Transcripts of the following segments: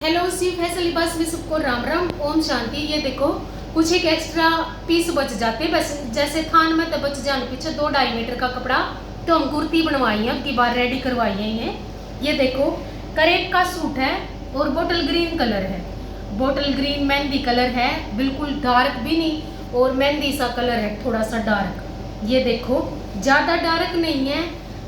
Hello सी फैसल लिबास में सबको राम राम ओम शांति। ये देखो कुछ एक एक्स्ट्रा पीस बच जाते बस, जैसे थान में तो बच जाने पीछे 2-2.5 मीटर का कपड़ा तो हम कुर्ती बनवाई है, की बार रेडी करवाई है। ये देखो करेब का सूट है और बोटल ग्रीन कलर है, बोटल ग्रीन मेहंदी कलर है, बिल्कुल डार्क भी नहीं और मेहंदी सा कलर है, थोड़ा सा डार्क। ये देखो ज़्यादा डार्क नहीं है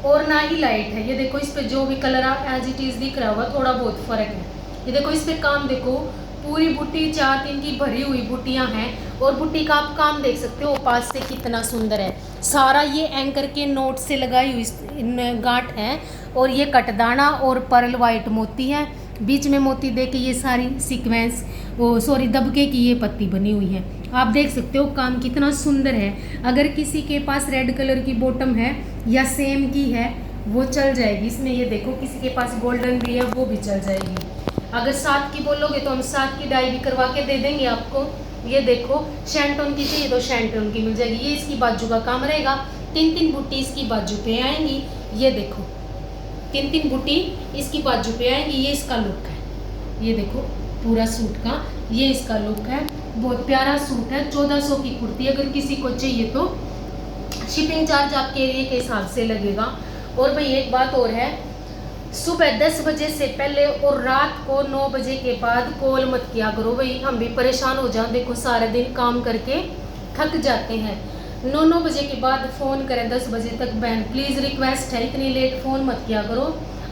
और ना ही लाइट है। ये देखो इस पे जो भी कलर एज इट इज दिख रहा होगा, थोड़ा बहुत फर्क है। ये देखो इस पे काम देखो, पूरी बुट्टी 4-3 की भरी हुई बुट्टियां हैं और बुट्टी का आप काम देख सकते हो पास से कितना सुंदर है। सारा ये एंकर के नोट से लगाई हुई गांठ है और ये कटदाना और पर्ल वाइट मोती है, बीच में मोती दे के ये सारी सीक्वेंस दबके की ये पत्ती बनी हुई है। आप देख सकते हो काम कितना सुंदर है। अगर किसी के पास रेड कलर की बॉटम है या सेम की है वो चल जाएगी इसमें। ये देखो किसी के पास गोल्डन भी है वो भी चल जाएगी। अगर 7 की बोलोगे तो हम 7 की डाई भी करवा के दे देंगे आपको। ये देखो शैंटोन की चाहिए तो शैंटोन की मिल जाएगी। ये इसकी बाजू का काम रहेगा, 3-3 बुट्टी इसकी बाजू पे आएंगी। ये देखो 3-3 बुट्टी इसकी बाजू पे आएंगी। ये इसका लुक है, ये देखो पूरा सूट का ये इसका लुक है। बहुत प्यारा सूट है। 1400 की कुर्ती अगर किसी को चाहिए तो शिपिंग चार्ज आपके एरिया के हिसाब से लगेगा। और भाई एक बात और है, सुबह 10 बजे से पहले और रात को 9 बजे के बाद कॉल मत किया करो भाई, हम भी परेशान हो जाओ। देखो सारे दिन काम करके थक जाते हैं। 9 बजे के बाद फ़ोन करें 10 बजे तक बहन प्लीज़ रिक्वेस्ट है, इतनी लेट फ़ोन मत किया करो।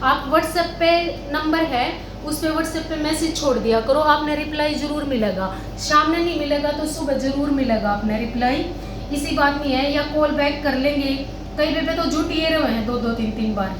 आप व्हाट्सएप पे नंबर है उस पर व्हाट्सएप पे मैसेज छोड़ दिया करो, आपने रिप्लाई ज़रूर मिलेगा। शाम में नहीं मिलेगा तो सुबह ज़रूर मिलेगा आपने रिप्लाई, इसी बात नहीं है। या कॉल बैक कर लेंगे, कई पे तो जुटिए रहे हैं 2-2 3-3 बार।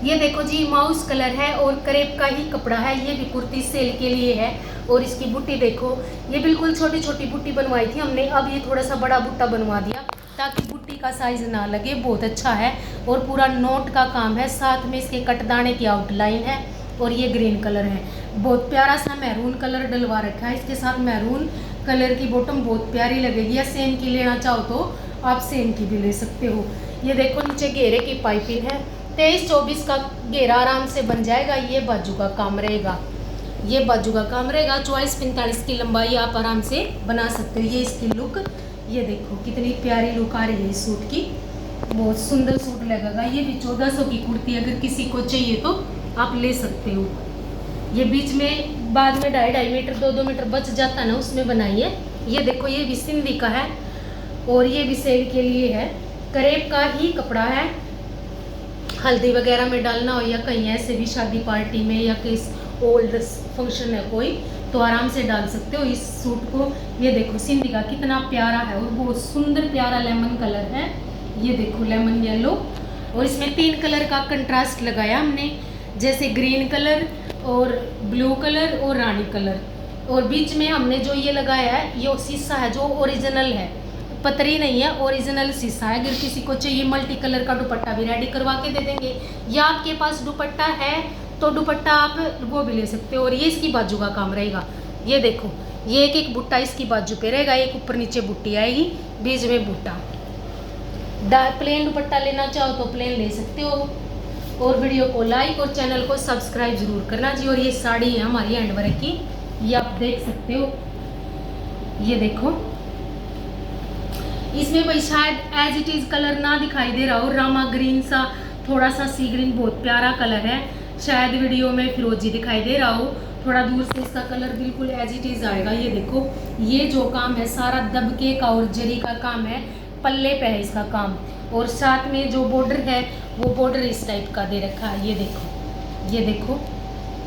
ये देखो जी माउस कलर है और करेब का ही कपड़ा है। ये भी कुर्ती सेल के लिए है और इसकी बुट्टी देखो, ये बिल्कुल छोटी छोटी बुट्टी बनवाई थी हमने, अब ये थोड़ा सा बड़ा बुट्टा बनवा दिया ताकि बुट्टी का साइज ना लगे। बहुत अच्छा है और पूरा नोट का काम है, साथ में इसके कटदाने की आउटलाइन है और ये ग्रीन कलर है। बहुत प्यारा सा मैरून कलर डलवा रखा है इसके साथ। मैरून कलर की बॉटम बहुत प्यारी लगेगी। या सेम की लेना चाहो तो आप सेम की भी ले सकते हो। ये देखो नीचे घेरे की पाइपिंग है, 23-24 का घेरा आराम से बन जाएगा। ये बाजू का काम रहेगा, ये बाजू का काम रहेगा। 44-45 की लंबाई आप आराम से बना सकते हो। ये इसकी लुक, ये देखो कितनी प्यारी लुक आ रही है इस सूट की, बहुत सुंदर सूट लगेगा। ये भी 1400 की कुर्ती अगर किसी को चाहिए तो आप ले सकते हो। ये बीच में बाद में 2.5 मीटर 2-2 मीटर बच जाता ना, उसमें बनाइए। ये देखो ये भी सिंधी का है और ये भी सेल के लिए है, करेब का ही कपड़ा है। हल्दी वगैरह में डालना हो या कहीं ऐसे भी शादी पार्टी में या किस ओल्ड फंक्शन है कोई तो आराम से डाल सकते हो इस सूट को। ये देखो सिंधी का कितना प्यारा है और बहुत सुंदर प्यारा लेमन कलर है। ये देखो लेमन येलो और इसमें 3 कलर का कंट्रास्ट लगाया हमने, जैसे ग्रीन कलर और ब्लू कलर और रानी कलर। और बीच में हमने जो ये लगाया है ये शीशा है जो ओरिजिनल है, पतरी नहीं है, ओरिजिनल शीशा है। अगर किसी को चाहिए मल्टी कलर का दुपट्टा भी रेडी करवा के दे देंगे, या आपके पास दुपट्टा है तो दुपट्टा आप वो भी ले सकते हो। और ये इसकी बाजू का काम रहेगा। ये देखो ये एक बुट्टा इसकी बाजू पे रहेगा, एक ऊपर नीचे बुट्टी आएगी, बीच में बुट्टा। प्लेन दुपट्टा लेना चाहो तो प्लेन ले सकते हो। और वीडियो को लाइक और चैनल को सब्सक्राइब जरूर करना जी। और ये साड़ी है हमारी हैंडवर्क की, ये आप देख सकते हो। ये देखो इसमें भाई शायद एज इट इज कलर ना दिखाई दे रहा हो, रामा ग्रीन सा, थोड़ा सा सी ग्रीन, बहुत प्यारा कलर है। शायद वीडियो में फिरोजी दिखाई दे रहा हो, थोड़ा दूर से इसका कलर बिल्कुल एज इट इज आएगा। ये देखो ये जो काम है सारा दबके का और जरी का काम है, पल्ले पे है इसका काम। और साथ में जो बॉर्डर है वो बॉर्डर इस टाइप का दे रखा है। ये देखो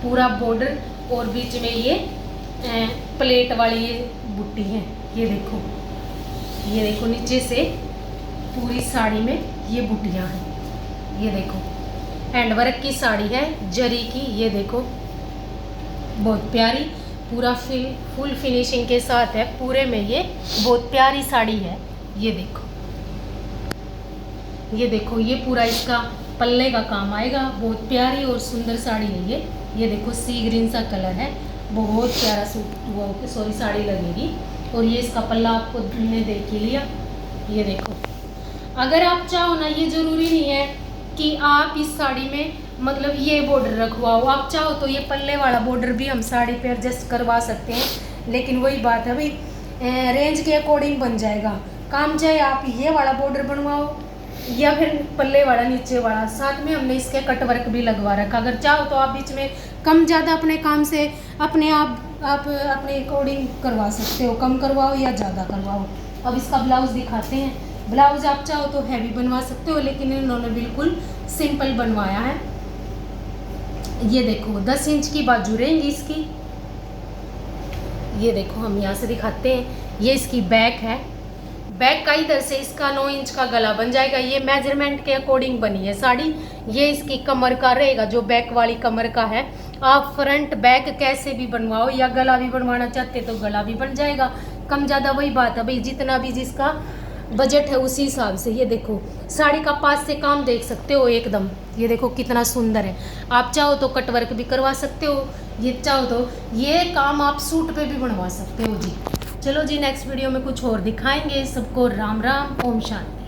पूरा बॉर्डर और बीच में ये प्लेट वाली ये बुट्टी है। ये देखो नीचे से पूरी साड़ी में ये बुटियां हैं। ये देखो हैंडवर्क की साड़ी है जरी की। ये देखो बहुत प्यारी, पूरा फुल फिनिशिंग के साथ है पूरे में, ये बहुत प्यारी साड़ी है। ये देखो ये पूरा इसका पल्ले का काम आएगा, बहुत प्यारी और सुंदर साड़ी है ये देखो सी ग्रीन सा कलर है, बहुत प्यारा सूट साड़ी लगेगी। और ये इसका पल्ला आपको ने देख ही लिया। ये देखो अगर आप चाहो ना, ये ज़रूरी नहीं है कि आप इस साड़ी में मतलब ये बॉर्डर रखवाओ। आप चाहो तो ये पल्ले वाला बॉर्डर भी हम साड़ी पे एडजस्ट करवा सकते हैं, लेकिन वही बात है भाई, रेंज के अकॉर्डिंग बन जाएगा काम। चाहे आप ये वाला बॉर्डर बनवाओ या फिर पल्ले वाला नीचे वाला, साथ में हमने इसके कट वर्क भी लगवा रखा। अगर चाहो तो आप बीच में कम ज़्यादा अपने काम से अपने आप अपने अकॉर्डिंग करवा सकते हो, कम करवाओ या ज़्यादा करवाओ। अब इसका ब्लाउज़ दिखाते हैं। ब्लाउज़ आप चाहो तो हैवी बनवा सकते हो, लेकिन इन्होंने बिल्कुल सिंपल बनवाया है। ये देखो 10 इंच की बाजू रहेंगी इसकी। ये देखो हम यहाँ से दिखाते हैं, ये इसकी बैक है। बैक का इधर से इसका 9 इंच का गला बन जाएगा। ये मेजरमेंट के अकॉर्डिंग बनी है साड़ी। ये इसकी कमर का रहेगा, जो बैक वाली कमर का है। आप फ्रंट बैक कैसे भी बनवाओ, या गला भी बनवाना चाहते तो गला भी बन जाएगा। कम ज़्यादा वही बात है भाई, जितना भी जिसका बजट है उसी हिसाब से। ये देखो साड़ी का पास से काम देख सकते हो एकदम। ये देखो कितना सुंदर है। आप चाहो तो कट वर्क भी करवा सकते हो, ये चाहो तो ये काम आप सूट पे भी बनवा सकते हो जी। चलो जी, नेक्स्ट वीडियो में कुछ और दिखाएंगे। सबको राम राम, ओम शांति।